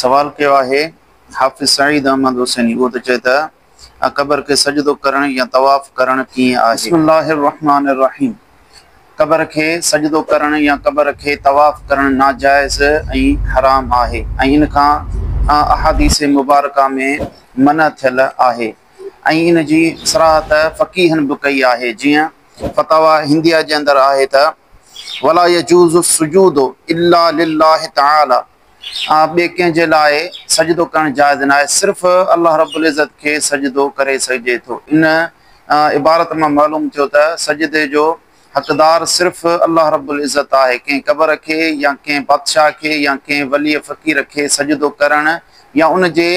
सवाल कयो आहे हाफ़िज़ सईद अहमद हुसैनी। वो तो चए त कबर के सजदो करण या तवाफ़ करण कीअं आहे। बिस्मिल्लाहिर रहमानिर रहीम। कबर के सजदो करण या कबर के तवाफ़ करण नाजायज़ ऐं हराम आहे ऐं इन खां अहादीस मुबारका में मना थियल आहे ऐं इन जी सराहत फ़क़ीहन बि कई आहे। जीअं फतावा हिंदिया जे अंदरि आहे त वला यजूज़ु सुजूदु इल्ला लिल्लाहि तआला, ॿिए कंहिंजे लाइ सजदो करणु जाइज़ न आहे, सिर्फ़ु अल्लाह रब्बुल इज़्ज़त खे सजदो करे सघिजे थो। इन इबारत मां मालूम थियो त सजदे जो हक़दार सिर्फ़ु अल्लाह रब्बुल इज़्ज़त आहे। कंहिं कबर खे या कंहिं बादशाह खे या कंहिं वली फ़क़ीर खे सजदो करणु या उन जे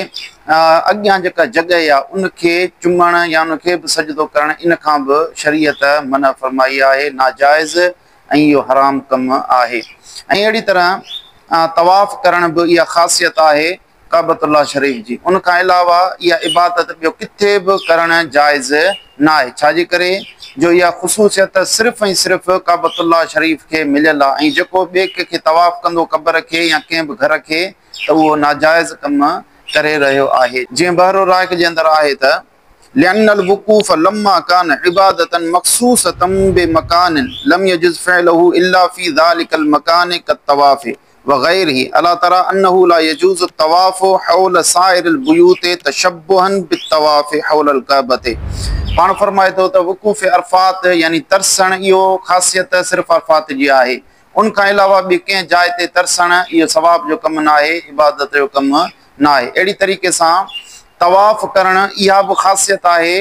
अॻियां जेका जॻह आहे उनखे चुमण या उनखे बि सजदो करणु, इन खां बि शरीयत मना फरमाई आहे, नाजाइज़ ऐं इहो हराम कमु आहे। ऐं अहिड़ी तरह तवाफ़ करण बि इहा ख़ासियत आहे काबतुल्लाह शरीफ़ जी। उन खां अलावा इहा इबादत ॿियो किथे बि करणु जाइज़ न आहे। छाजे करे जो इहा ख़ुशूसियत सिर्फ़ु ऐं सिर्फ़ु काबतुल्लाह शरीफ़ खे मिलियल आहे ऐं जेको ॿिए कंहिंखे तवाफ़ कंदो कबर खे या कंहिं बि घर खे त उहो नाजाइज़ कमु करे रहियो आहे। जीअं बहरो राइक जे अंदरि आहे त लिअन्नल वुक़ूफ़ लम्मा कान इबादतन मख़सूसतन बिमकान लम यजुज़ फ़अलहु इल्ला फ़ी ज़ालिकल मकान कत्तवाफ़ वग़ैरही अला तरा अन्नहु ला यजूज़ु तवाफ़ु हौल साइरिल बुयूत तशब्बुहन बित्तवाफ़ हौलल काबते। पाण फरमाए थो त वुक़ूफ़ अरफ़ात यानी तरसण, इहो ख़ासियत सिर्फ़ु अरफ़ात जी आहे। उन खां अलावा ॿी कंहिं जाइ ते तरसण इहो सवाब जो कमु न आहे, इबादत जो कमु न आहे। अहिड़ी तरीक़े सां तवाफ़ करणु इहा बि ख़ासियत आहे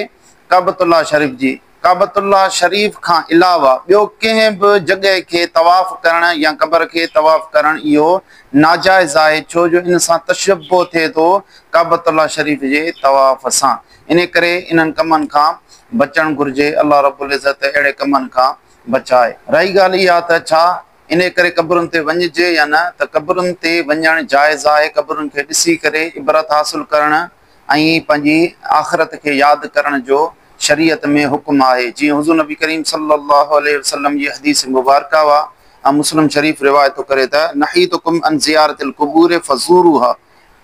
काबतुल्लाह शरीफ़ जी। काबतुल्लाह शरीफ़ खां अलावा ॿियो कंहिं बि जॻह खे तवाफ़ करणु या कबर खे तवाफ़ करणु इहो नाजाइज़ आहे, छो जो इन सां तशब्बुह थिए थो काबतुल्लाह शरीफ़ जे तवाफ़ सां। इन करे इन्हनि कमनि खां बचणु घुरिजे। अल्लाह रब्बुल इज़्ज़त अहिड़े कमनि खां बचाए। रही ॻाल्हि इहा त छा इन करे कबरुनि ते वञिजे या न, त कबरुनि ते वञणु जाइज़ आहे। कबरुनि खे ॾिसी करे इबरत हासिलु करणु ऐं पंहिंजी आख़िरत खे यादि करण जो शरीयत में हुकुम आहे। जीअं हुज़ूर नबी करीम सल्लल्लाहु अलैहि वसल्लम जी हदीस मुबारका वा मुस्लिम शरीफ़ रिवायत करे त नहीतुकुम अन ज़ियारतिल क़ुबूर फ़ज़ूरुहा।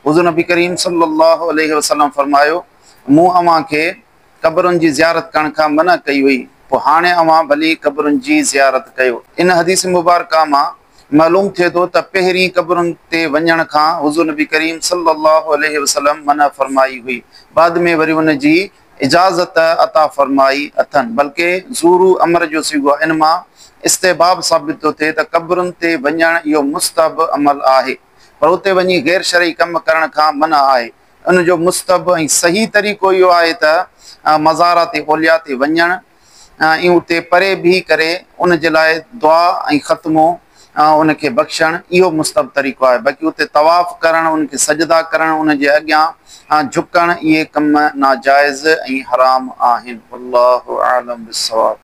हुज़ूर नबी करीम सल्लल्लाहु अलैहि वसल्लम फरमायो, मूं अव्हां खे कबरुनि जी ज़ियारत करण खां मना कई हुई, पोइ हाणे अव्हां भली कबरुनि जी ज़ियारत कयो। इन हदीस मुबारका मां मालूम थिए थो त पहिरीं कबरुनि ते वञण खां हुज़ूर नबी करीम सल्लल्लाहु अलैहि वसल्लम मना फरमाई हुई, बाद में वरी उन जी इजाज़त अता फरमाई अथनि। बल्कि ज़ूरू अमर जो सीगो आहे। इन मां इस्तेबाब साबित थो थिए त कबरुनि ते वञणु इहो मुस्तहब अमल आहे, पर उते वञी गैर शरई कमु करण खां मना आहे। उन जो मुस्तहब ऐं सही तरीक़ो इहो आहे त मज़ारा ते औलिया ते वञणु ऐं उते परे बीह करे उन जे लाइ दुआ ऐं ख़त्मो उनखे बख़्शणु, इहो मुस्तहब तरीक़ो आहे। बाक़ी उते तवाफ़ करणु, उनखे सजदा करणु, उन जे अॻियां झुकणु, इहे कम नाजाइज़ ऐं हराम आहिनि। वल्लाहु आलम बिस्सवाब।